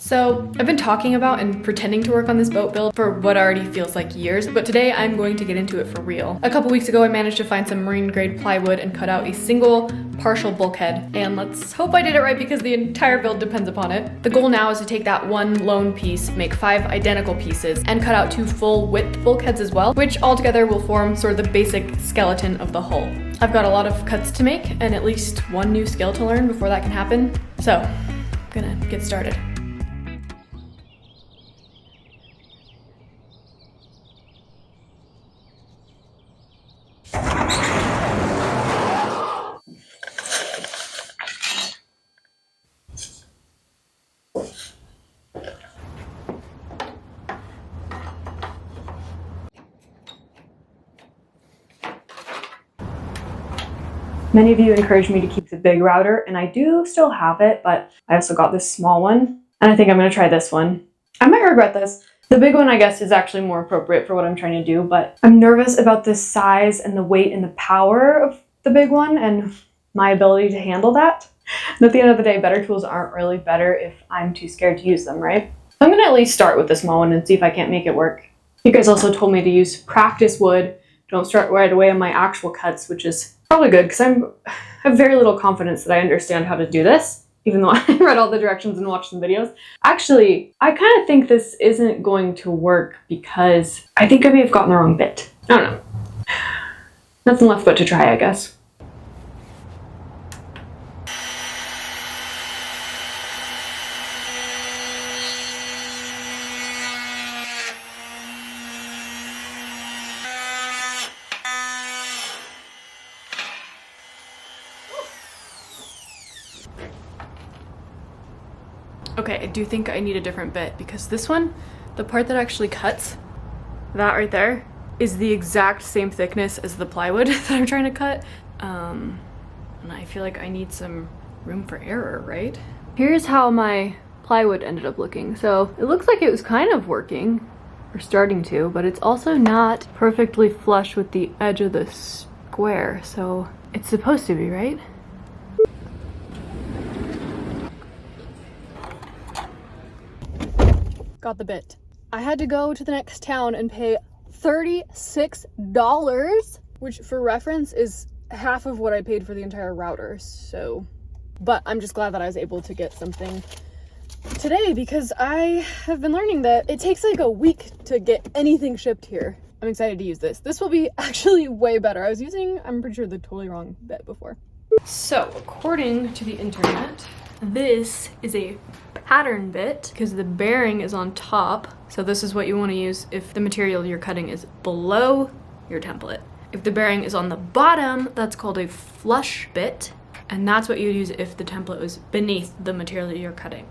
So I've been talking about and pretending to work on this boat build for what already feels like years, but today I'm going to get into it for real. A couple weeks ago I managed to find some marine grade plywood and cut out a single partial bulkhead, and let's hope I did it right because the entire build depends upon it. The goal now is to take that one lone piece, make 5 identical pieces, and cut out 2 full width bulkheads as well, which altogether will form sort of the basic skeleton of the hull. I've got a lot of cuts to make and at least one new skill to learn before that can happen, so I'm gonna get started. Many of you encouraged me to keep the big router, and I do still have it, but I also got this small one, and I think I'm going to try this one. I might regret this. The big one, I guess, is actually more appropriate for what I'm trying to do, but I'm nervous about the size and the weight and the power of the big one and my ability to handle that. And at the end of the day, better tools aren't really better if I'm too scared to use them, right? I'm going to at least start with the small one and see if I can't make it work. You guys also told me to use practice wood. Don't start right away on my actual cuts, which is probably good because I have very little confidence that I understand how to do this, even though I read all the directions and watched some videos. Actually, I kind of think this isn't going to work because I think I may have gotten the wrong bit. I don't know. Nothing left but to try, I guess. Okay, I do think I need a different bit because this one, the part that actually cuts, that right there, is the exact same thickness as the plywood that I'm trying to cut. And I feel like I need some room for error, right? Here's how my plywood ended up looking. So it looks like it was kind of working, or starting to, but it's also not perfectly flush with the edge of the square. So it's supposed to be, right? Got the bit. I had to go to the next town and pay $36, which for reference is half of what I paid for the entire router. So, but I'm just glad that I was able to get something today because I have been learning that it takes like a week to get anything shipped here. I'm excited to use this. This will be actually way better. I was using, I'm pretty sure, the totally wrong bit before. So, according to the internet, this is a pattern bit because the bearing is on top. So this is what you want to use if the material you're cutting is below your template. If the bearing is on the bottom, that's called a flush bit. And that's what you use if the template was beneath the material you're cutting.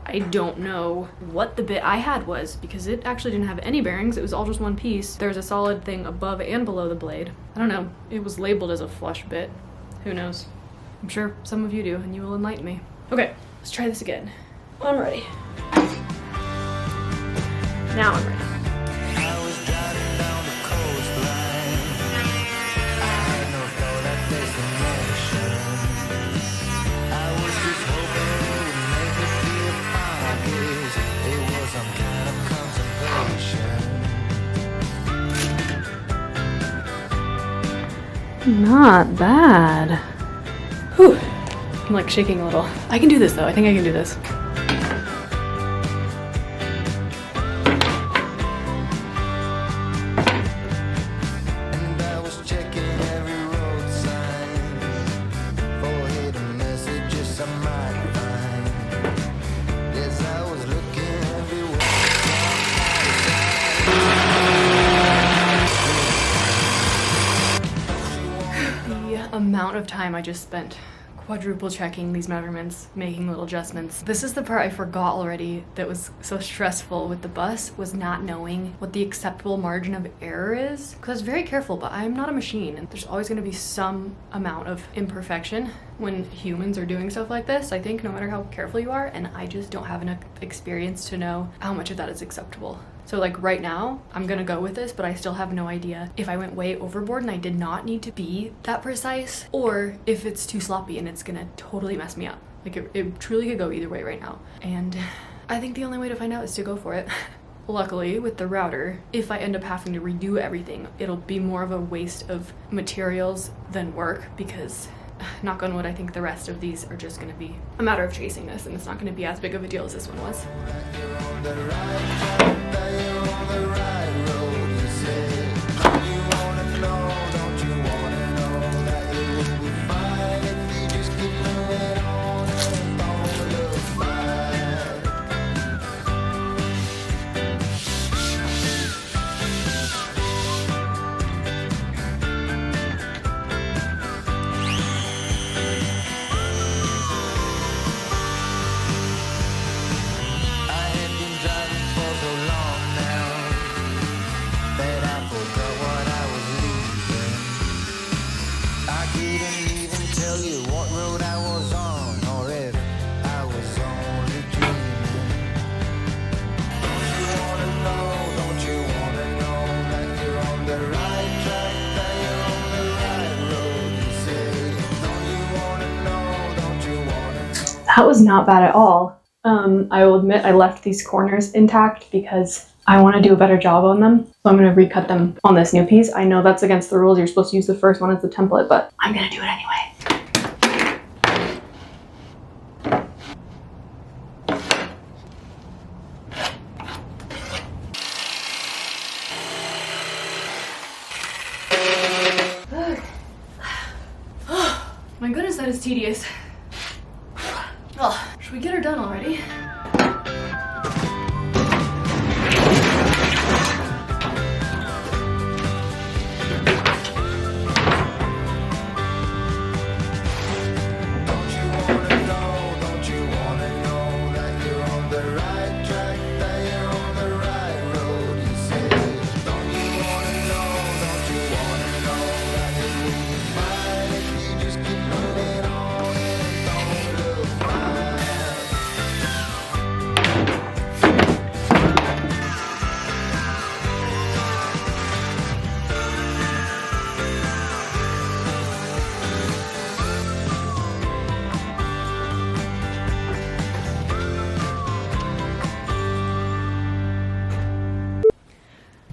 I don't know what the bit I had was because it actually didn't have any bearings. It was all just one piece. There's a solid thing above and below the blade. I don't know. It was labeled as a flush bit. Who knows? I'm sure some of you do and you will enlighten me. Okay, let's try this again. I'm ready. Now I'm ready. I was driving down the coastline. I had no thought I'd face the nation. I was just hoping it would make me feel fine. I guess it was some kind of contemplation. Not bad. Whew. I'm like shaking a little. I can do this though. I think I can do this. And I was checking every road sign for hidden messages I might find. Yes, I was looking everywhere. The amount of time I just spent quadruple checking these measurements, making little adjustments. This is the part I forgot already that was so stressful with the bus, was not knowing what the acceptable margin of error is. Because I was very careful, but I'm not a machine and there's always gonna be some amount of imperfection when humans are doing stuff like this, I think, no matter how careful you are, and I just don't have enough experience to know how much of that is acceptable. So like right now, I'm gonna go with this, but I still have no idea if I went way overboard and I did not need to be that precise, or if it's too sloppy and it's gonna totally mess me up. Like it truly could go either way right now. And I think the only way to find out is to go for it. Luckily, with the router, if I end up having to redo everything, it'll be more of a waste of materials than work because, knock on wood, I think the rest of these are just gonna be a matter of chasing this, and it's not gonna be as big of a deal as this one was. That was not bad at all. I will admit I left these corners intact because I want to do a better job on them. So I'm going to recut them on this new piece. I know that's against the rules. You're supposed to use the first one as the template, but I'm going to do it anyway. My goodness, that is tedious. Oh, should we get her done already?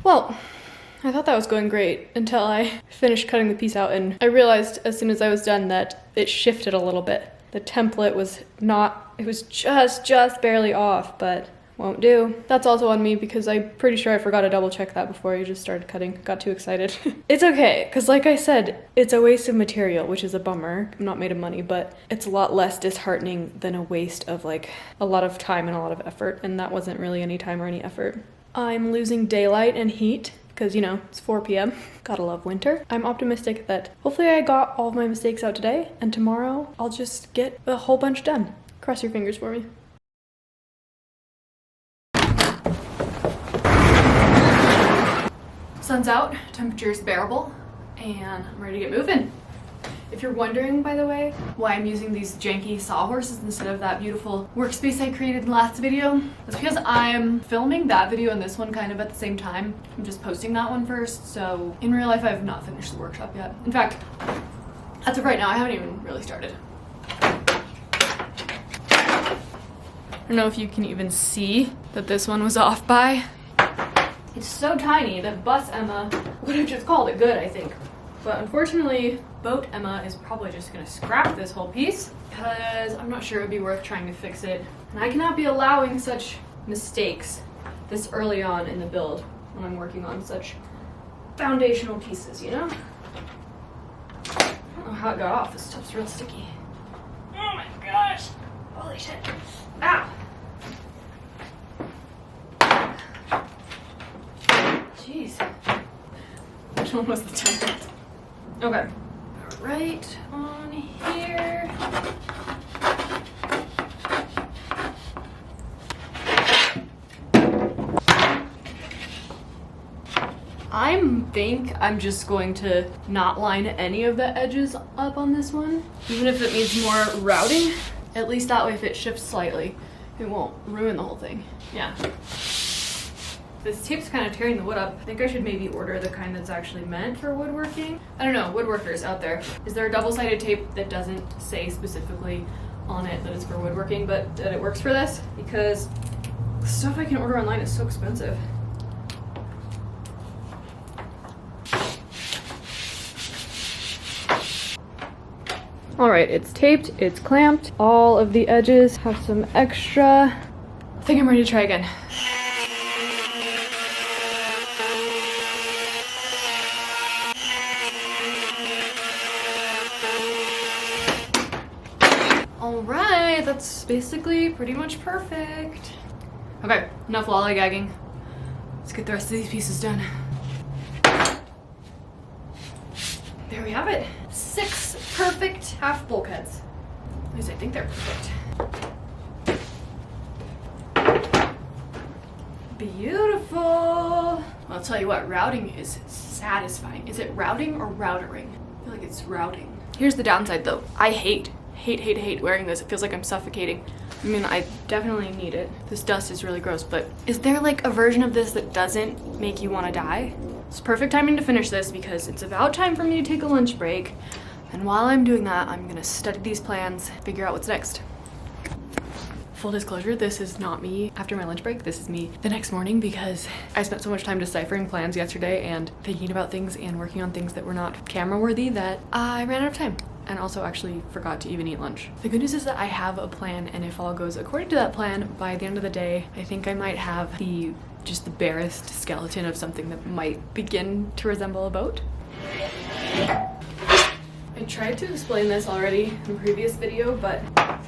Well, I thought that was going great until I finished cutting the piece out, and I realized as soon as I was done that it shifted a little bit. The template was not, it was just barely off, but won't do. That's also on me because I'm pretty sure I forgot to double check that before I just started cutting. Got too excited. It's okay, because like I said, it's a waste of material, which is a bummer. I'm not made of money, but it's a lot less disheartening than a waste of like a lot of time and a lot of effort, and that wasn't really any time or any effort. I'm losing daylight and heat because, you know, it's 4 p.m. Gotta love winter. I'm optimistic that hopefully I got all of my mistakes out today, and tomorrow I'll just get a whole bunch done. Cross your fingers for me. Sun's out, temperature's bearable, and I'm ready to get moving. If you're wondering, by the way, why I'm using these janky sawhorses instead of that beautiful workspace I created in the last video, that's because I'm filming that video and this one kind of at the same time. I'm just posting that one first, so in real life I have not finished the workshop yet. In fact, as of right now, I haven't even really started. I don't know if you can even see that this one was off by. It's so tiny that Bus Emma would have just called it good, I think. But unfortunately, Boat Emma is probably just gonna scrap this whole piece because I'm not sure it would be worth trying to fix it. And I cannot be allowing such mistakes this early on in the build when I'm working on such foundational pieces, you know? I don't know how it got off. This stuff's real sticky. Oh my gosh! Holy shit. Ow! Jeez. Which one was the template? Okay. Right on here. I think I'm just going to not line any of the edges up on this one, even if it needs more routing. At least that way, if it shifts slightly, it won't ruin the whole thing. Yeah. This tape's kind of tearing the wood up. I think I should maybe order the kind that's actually meant for woodworking. I don't know, woodworkers out there. Is there a double-sided tape that doesn't say specifically on it that it's for woodworking, but that it works for this? Because The stuff I can order online is so expensive. All right, it's taped, it's clamped. All of the edges have some extra. I think I'm ready to try again. All right, that's basically pretty much perfect. Okay, enough lollygagging. Let's get the rest of these pieces done. There we have it. 6 perfect half bulkheads. At least I think they're perfect. Beautiful. Well, I'll tell you what, routing is satisfying. Is it routing or routering? I feel like it's routing. Here's the downside though. I hate wearing this. It feels like I'm suffocating. I mean, I definitely need it. This dust is really gross, but is there like a version of this that doesn't make you want to die? It's perfect timing to finish this because it's about time for me to take a lunch break. And while I'm doing that, I'm gonna study these plans, figure out what's next. Full disclosure, this is not me after my lunch break. This is me the next morning because I spent so much time deciphering plans yesterday and thinking about things and working on things that were not camera worthy that I ran out of time. And also actually forgot to even eat lunch. The good news is that I have a plan, and if all goes according to that plan, by the end of the day, I think I might have just the barest skeleton of something that might begin to resemble a boat. I tried to explain this already in a previous video, but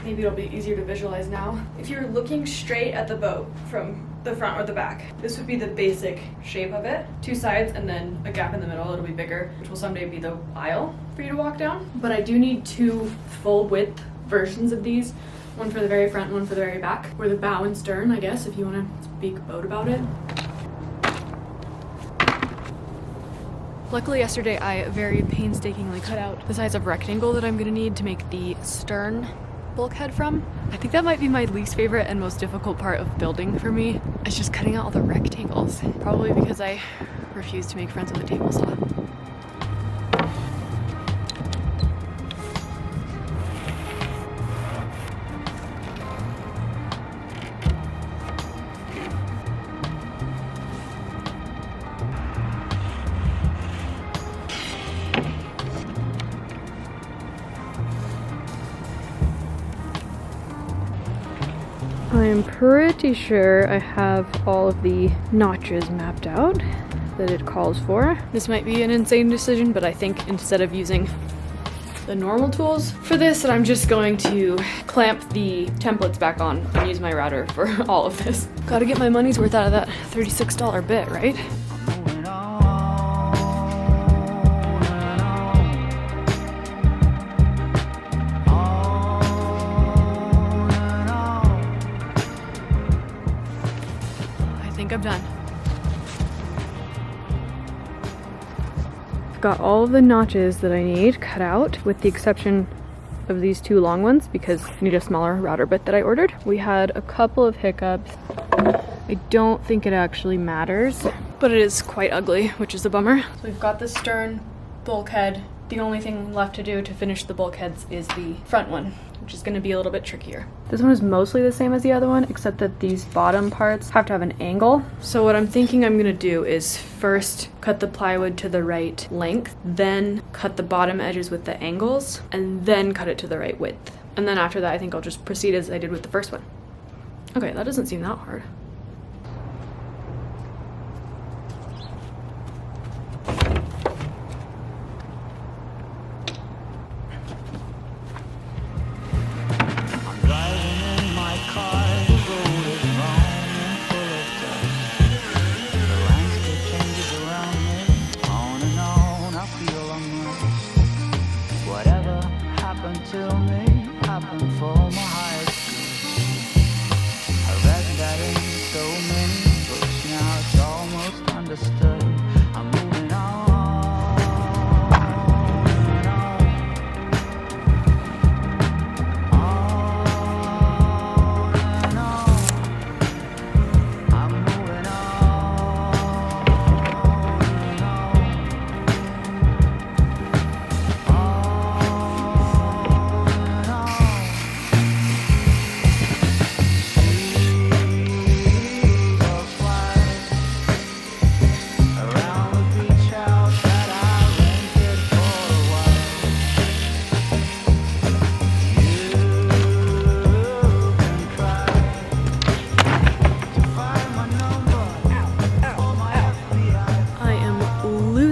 maybe it'll be easier to visualize now. If you're looking straight at the boat from the front or the back, this would be the basic shape of it. 2 sides and then a gap in the middle, it'll be bigger, which will someday be the aisle for you to walk down. But I do need 2 full width versions of these. One for the very front, one for the very back. Or the bow and stern, I guess, if you want to speak boat about it. Luckily yesterday I very painstakingly cut out the size of rectangle that I'm gonna need to make the stern bulkhead from. I think that might be my least favorite and most difficult part of building for me. It's just cutting out all the rectangles. Probably because I refuse to make friends with a table saw. I'm pretty sure I have all of the notches mapped out that it calls for. This might be an insane decision, but I think instead of using the normal tools for this, I'm just going to clamp the templates back on and use my router for all of this. Gotta get my money's worth out of that $36 bit, right? Moving on and on. I think I'm done. I've got all of the notches that I need cut out, with the exception of these 2 long ones because I need a smaller router bit that I ordered. We had a couple of hiccups. I don't think it actually matters, but it is quite ugly, which is a bummer. So we've got the stern bulkhead. The only thing left to do to finish the bulkheads is the front one, which is gonna be a little bit trickier. This one is mostly the same as the other one, except that these bottom parts have to have an angle. So what I'm thinking I'm gonna do is first cut the plywood to the right length, then cut the bottom edges with the angles, and then cut it to the right width. And then after that, I think I'll just proceed as I did with the first one. Okay, that doesn't seem that hard. Driving in my car, the road is long and full of dust. The landscape changes around me, on and on, I feel unrest. Whatever happened to me, happened for my highest good. I read that in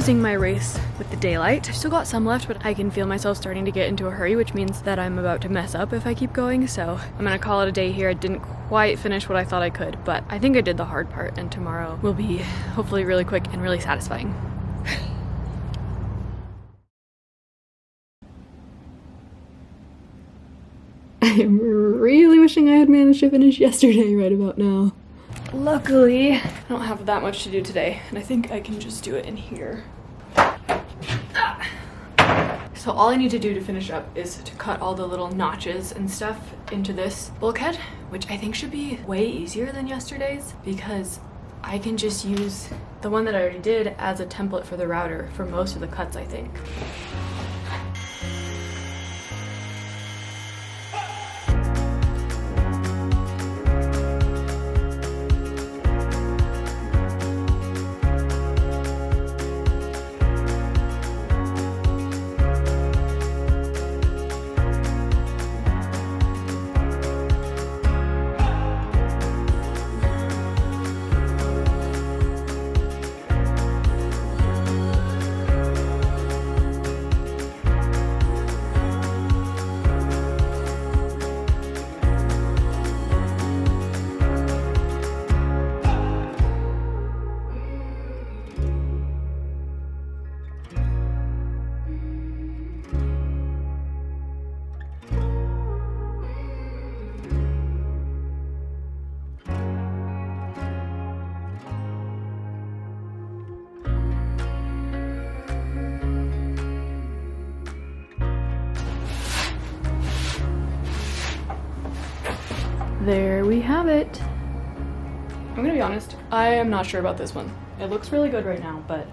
losing my race with the daylight. I've still got some left, but I can feel myself starting to get into a hurry, which means that I'm about to mess up if I keep going. So I'm gonna call it a day here. I didn't quite finish what I thought I could, but I think I did the hard part, and tomorrow will be hopefully really quick and really satisfying. I am really wishing I had managed to finish yesterday right about now. Luckily, I don't have that much to do today, and I think I can just do it in here. So all I need to do to finish up is to cut all the little notches and stuff into this bulkhead, which I think should be way easier than yesterday's because I can just use the one that I already did as a template for the router for most of the cuts, I think. There we have it. I'm gonna be honest, I am not sure about this one. It looks really good right now, but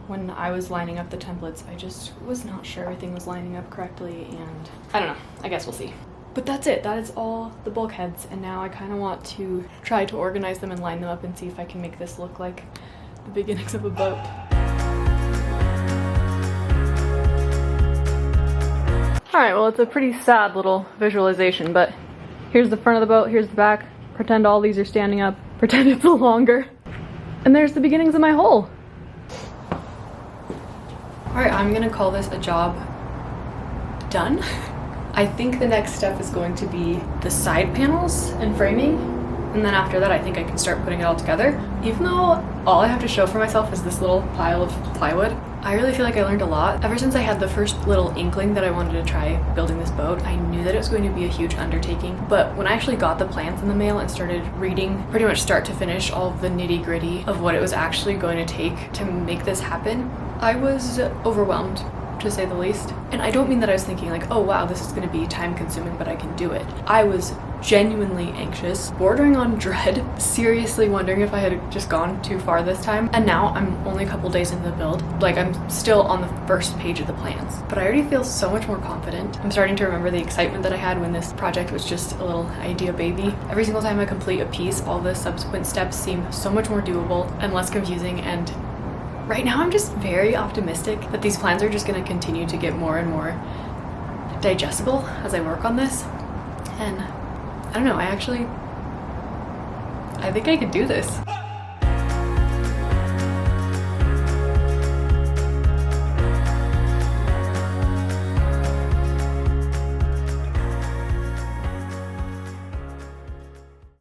when I was lining up the templates, I just was not sure everything was lining up correctly, and I don't know, I guess we'll see. But that's it, that is all the bulkheads, and now I kind of want to try to organize them and line them up and see if I can make this look like the beginnings of a boat. Alright, well it's a pretty sad little visualization, but here's the front of the boat, here's the back. Pretend all these are standing up. Pretend it's longer. And there's the beginnings of my hole. Alright, I'm gonna call this a job done. I think the next step is going to be the side panels and framing. And then after that, I think I can start putting it all together. Even though all I have to show for myself is this little pile of plywood, I really feel like I learned a lot. Ever since I had the first little inkling that I wanted to try building this boat, I knew that it was going to be a huge undertaking. But when I actually got the plans in the mail and started reading pretty much start to finish all of the nitty-gritty of what it was actually going to take to make this happen, I was overwhelmed, to say the least. And I don't mean that I was thinking like, oh wow, this is going to be time consuming, but I can do it. I was genuinely anxious, bordering on dread, seriously wondering if I had just gone too far this time. And now I'm only a couple days into the build. Like, I'm still on the first page of the plans, but I already feel so much more confident. I'm starting to remember the excitement that I had when this project was just a little idea baby. Every single time I complete a piece, all the subsequent steps seem so much more doable and less confusing, and right now I'm just very optimistic that these plans are just going to continue to get more and more digestible as I work on this. And I don't know, I think I could do this.